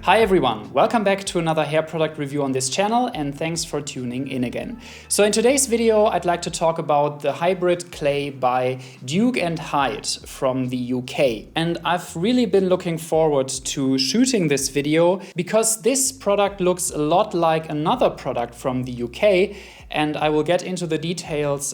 Hi everyone, welcome back to another hair product review on this channel and thanks for tuning in again. So in today's video I'd like to talk about the Hybrid Clay by Duke&Hyde from the UK. And I've really been looking forward to shooting this video because this product looks a lot like another product from the UK, and I will get into the details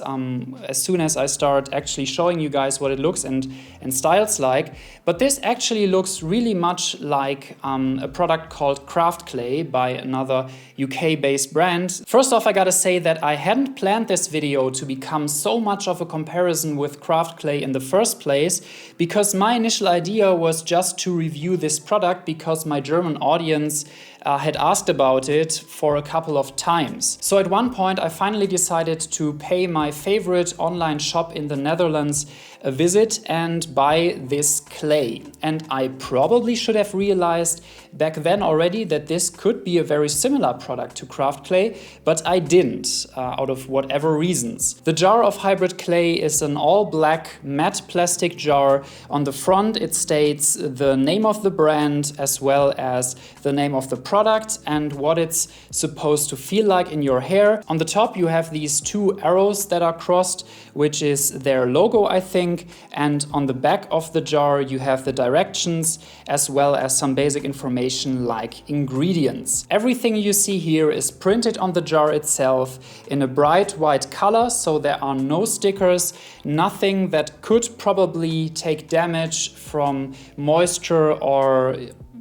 as soon as I start actually showing you guys what it looks and styles like. But this actually looks really much like a product called Craft Clay by another UK-based brand. First off, I gotta say that I hadn't planned this video to become so much of a comparison with Craft Clay in the first place, because my initial idea was just to review this product because my German audience had asked about it for a couple of times. So at one point I finally decided to pay my favorite online shop in the Netherlands a visit and buy this clay. And I probably should have realized back then already that this could be a very similar product to Craft Clay, but I didn't, out of whatever reasons. The jar of Hybrid Clay is an all-black matte plastic jar. On the front it states the name of the brand as well as the name of the product and what it's supposed to feel like in your hair. On the top you have these two arrows that are crossed, which is their logo, I think, and on the back of the jar you have the directions as well as some basic information like ingredients. Everything you see here is printed on the jar itself in a bright white color, so there are no stickers, nothing that could probably take damage from moisture or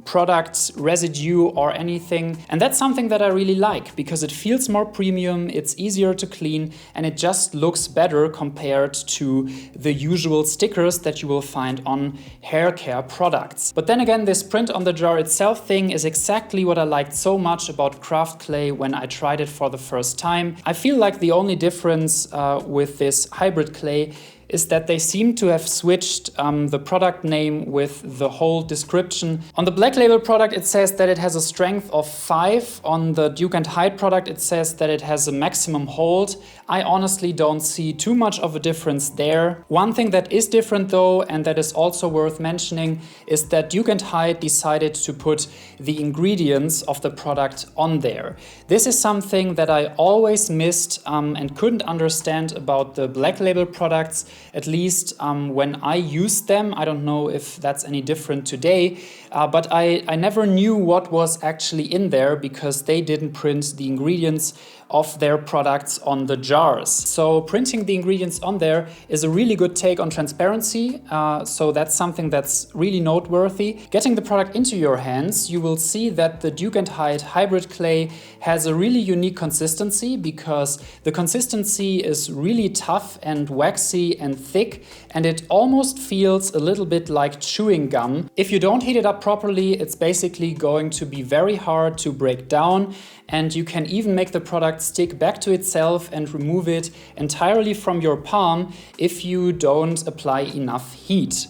product residue or anything. And that's something that I really like because it feels more premium, it's easier to clean, and it just looks better compared to the usual stickers that you will find on hair care products. But then again, this print on the jar itself thing is exactly what I liked so much about Craft Clay when I tried it for the first time. I feel like the only difference with this Hybrid Clay is that they seem to have switched the product name with the whole description. On the Black Label product it says that it has a strength of 5. On the Duke&Hyde product it says that it has a maximum hold. I honestly don't see too much of a difference there. One thing that is different though, and that is also worth mentioning, is that Duke&Hyde decided to put the ingredients of the product on there. This is something that I always missed and couldn't understand about the Black Label products. At least when I used them. I don't know if that's any different today, but I never knew what was actually in there because they didn't print the ingredients of their products on the jars. So printing the ingredients on there is a really good take on transparency, so that's something that's really noteworthy. Getting the product into your hands, you will see that the Duke&Hyde Hybrid Clay has a really unique consistency because the consistency is really tough and waxy and thick, and it almost feels a little bit like chewing gum. If you don't heat it up properly, it's basically going to be very hard to break down, and you can even make the product stick back to itself and remove it entirely from your palm if you don't apply enough heat.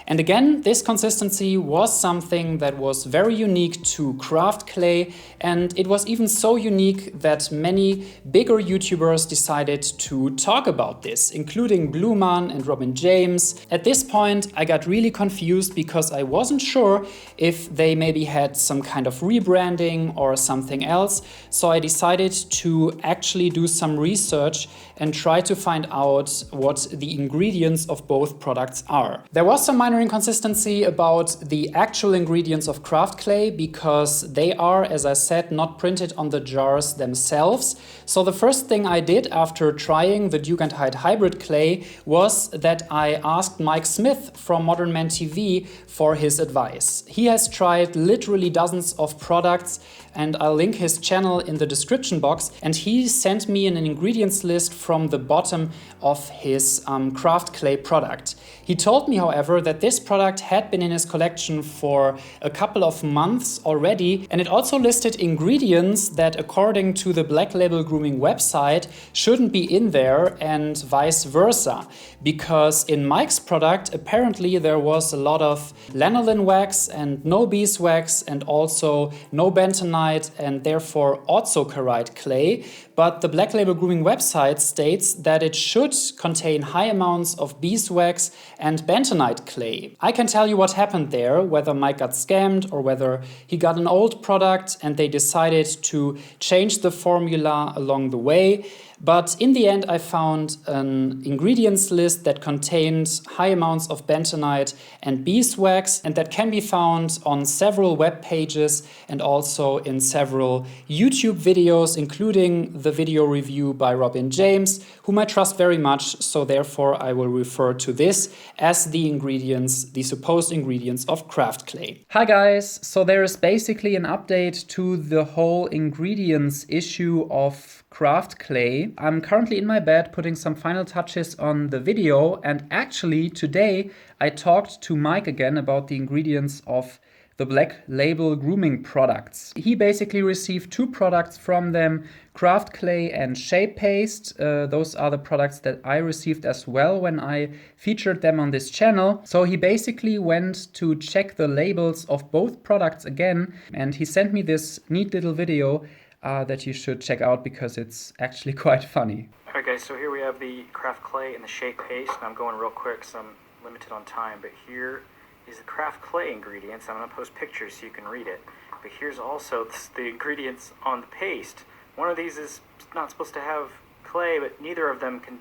And again, this consistency was something that was very unique to Craft Clay, and it was even so unique that many bigger YouTubers decided to talk about this, including Blue Man and Robin James. At this point, I got really confused because I wasn't sure if they maybe had some kind of rebranding or something else, so I decided to actually do some research and try to find out what the ingredients of both products are. There was some minor inconsistency about the actual ingredients of Craft Clay because they are, as I said, not printed on the jars themselves. So the first thing I did after trying the Duke&Hyde Hybrid Clay was that I asked Mike Smith from Modern Man TV for his advice. He has tried literally dozens of products, and I'll link his channel in the description box, and he sent me an ingredients list from the bottom of his Craft Clay product. He told me, however, that this product had been in his collection for a couple of months already, and it also listed ingredients that, according to the Black Label Grooming website, shouldn't be in there, and vice versa. Because in Mike's product, apparently there was a lot of lanolin wax and no beeswax, and also no bentonite bentonite and therefore orthokerite clay, but the Black Label Grooming website states that it should contain high amounts of beeswax and bentonite clay. I can tell you what happened there, whether Mike got scammed or whether he got an old product and they decided to change the formula along the way. But in the end, I found an ingredients list that contained high amounts of bentonite and beeswax, and that can be found on several web pages and also in several YouTube videos, including the video review by Robin James, whom I trust very much, so therefore I will refer to this as the ingredients, the supposed ingredients of craft clay. Hi guys, so there is basically an update to the whole ingredients issue of craft clay. I'm currently in my bed putting some final touches on the video, and actually today I talked to Mike again about the ingredients of the Black Label Grooming products. He basically received 2 products from them, craft clay and shape paste. Those are the products that I received as well when I featured them on this channel. So he basically went to check the labels of both products again, and he sent me this neat little video that you should check out because it's actually quite funny. Alright guys, so here we have the craft clay and the shape paste, and I'm going real quick because I'm limited on time, but here is the craft clay ingredients. I'm going to post pictures so you can read it, but here's also the ingredients on the paste. One of these is not supposed to have clay, but neither of them can,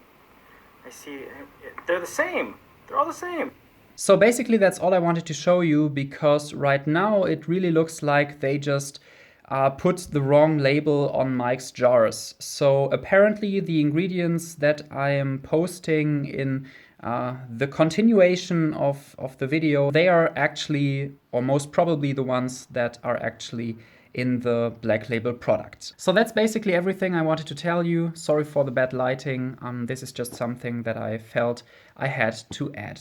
I see, they're the same, they're all the same. So basically that's all I wanted to show you, because right now it really looks like they just put the wrong label on Mike's jars. So apparently the ingredients that I am posting in the continuation of the video, they are actually, or most probably, the ones that are actually in the Black Label product. So that's basically everything I wanted to tell you. Sorry for the bad lighting. This is just something that I felt I had to add.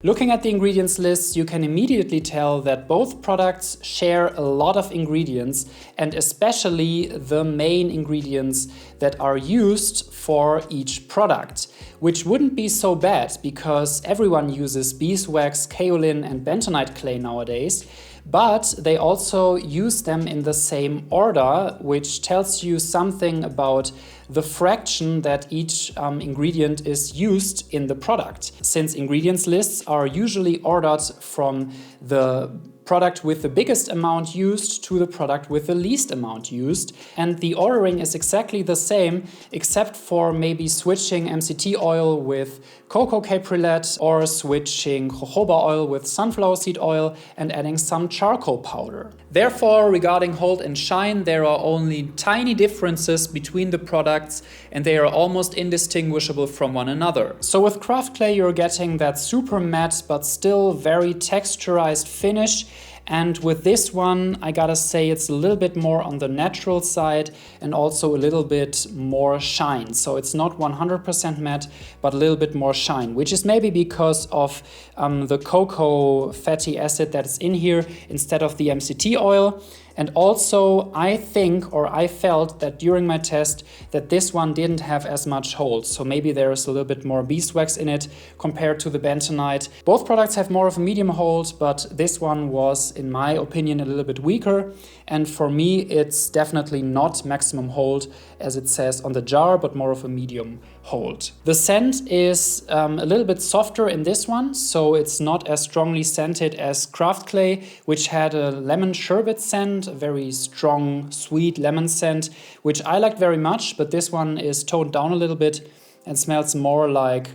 Looking at the ingredients list, you can immediately tell that both products share a lot of ingredients, and especially the main ingredients that are used for each product, which wouldn't be so bad because everyone uses beeswax, kaolin and bentonite clay nowadays. But they also use them in the same order, which tells you something about the fraction that each ingredient is used in the product. Since ingredients lists are usually ordered from the product with the biggest amount used to the product with the least amount used, and the ordering is exactly the same except for maybe switching MCT oil with cocoa caprylate or switching jojoba oil with sunflower seed oil and adding some charcoal powder. Therefore, regarding hold and shine, there are only tiny differences between the products and they are almost indistinguishable from one another. So with craft clay you're getting that super matte but still very texturized finish. And with this one, I gotta say it's a little bit more on the natural side and also a little bit more shine. So it's not 100% matte, but a little bit more shine, which is maybe because of the cocoa fatty acid that's in here instead of the MCT oil. And also I think, or I felt that during my test that this one didn't have as much hold. So maybe there's a little bit more beeswax in it compared to the bentonite. Both products have more of a medium hold, but this one was, in my opinion, a little bit weaker. And for me, it's definitely not maximum hold as it says on the jar, but more of a medium hold. The scent is a little bit softer in this one, so it's not as strongly scented as craft clay, which had a lemon sherbet scent, a very strong, sweet lemon scent, which I liked very much, but this one is toned down a little bit and smells more like,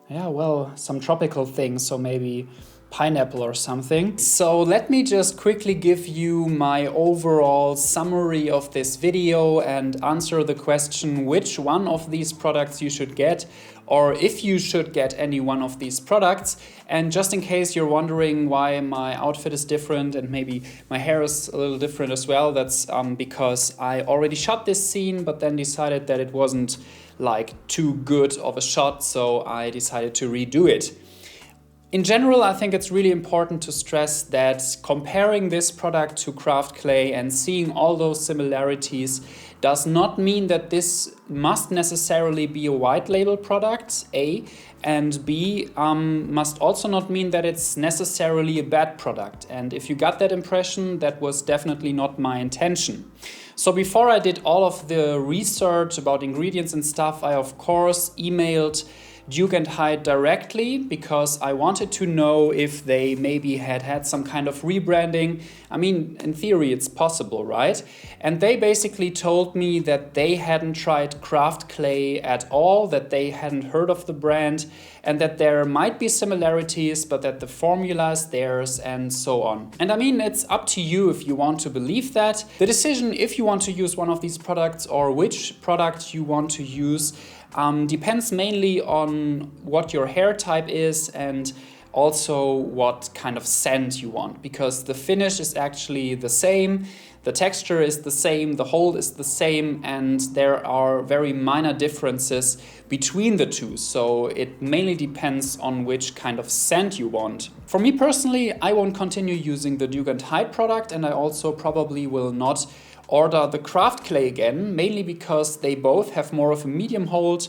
yeah, well, some tropical things, so maybe pineapple or something. So let me just quickly give you my overall summary of this video and answer the question which one of these products you should get, or if you should get any one of these products. And just in case you're wondering why my outfit is different and maybe my hair is a little different as well, that's because I already shot this scene but then decided that it wasn't like too good of a shot, so I decided to redo it. In general, I think it's really important to stress that comparing this product to craft clay and seeing all those similarities does not mean that this must necessarily be a white label product, A, and B, must also not mean that it's necessarily a bad product. And if you got that impression, that was definitely not my intention. So before I did all of the research about ingredients and stuff, I of course emailed Duke&Hyde directly because I wanted to know if they maybe had some kind of rebranding. I mean, in theory, it's possible, right? And they basically told me that they hadn't tried craft clay at all, that they hadn't heard of the brand, and that there might be similarities, but that the formula is theirs and so on. And I mean, it's up to you if you want to believe that. The decision if you want to use one of these products or which product you want to use depends mainly on what your hair type is and also what kind of scent you want, because the finish is actually the same, the texture is the same, the hold is the same, and there are very minor differences between the two. So it mainly depends on which kind of scent you want. For me personally, I won't continue using the Duke&Hyde product, and I also probably will not order the craft clay again, mainly because they both have more of a medium hold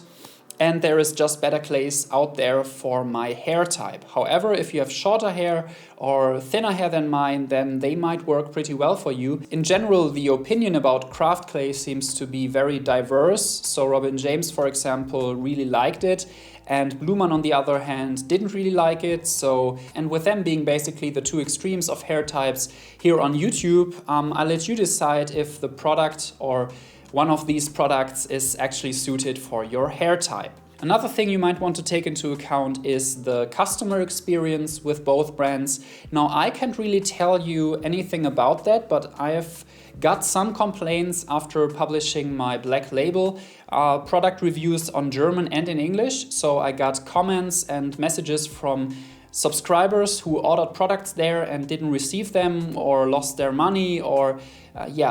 and there is just better clays out there for my hair type. However, if you have shorter hair or thinner hair than mine, then they might work pretty well for you. In general, the opinion about craft clay seems to be very diverse. So Robin James, for example, really liked it, and Bluman, on the other hand, didn't really like it. And with them being basically the two extremes of hair types here on YouTube, I'll let you decide if the product or one of these products is actually suited for your hair type. Another thing you might want to take into account is the customer experience with both brands. Now, I can't really tell you anything about that, but I have got some complaints after publishing my Black Label product reviews on German and in English. So I got comments and messages from subscribers who ordered products there and didn't receive them or lost their money or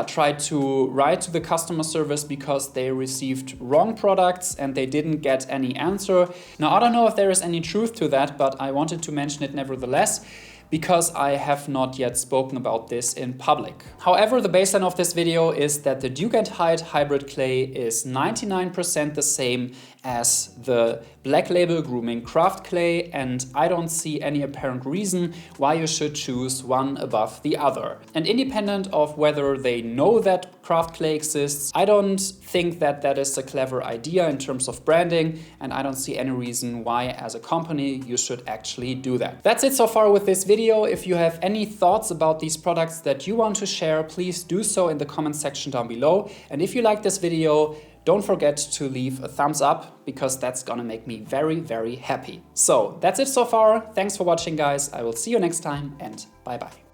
tried to write to the customer service because they received wrong products and they didn't get any answer. Now, I don't know if there is any truth to that, but I wanted to mention it nevertheless, because I have not yet spoken about this in public. However, the baseline of this video is that the Duke&Hyde Hybrid Clay is 99% the same as the Black Label Grooming Craft Clay, and I don't see any apparent reason why you should choose one above the other. And independent of whether they know that craft clay exists, I don't think that that is a clever idea in terms of branding, and I don't see any reason why as a company you should actually do that. That's it so far with this video. If you have any thoughts about these products that you want to share, please do so in the comment section down below. And if you like this video, don't forget to leave a thumbs up, because that's gonna make me very, very happy. So that's it so far. Thanks for watching, guys. I will see you next time, and bye-bye.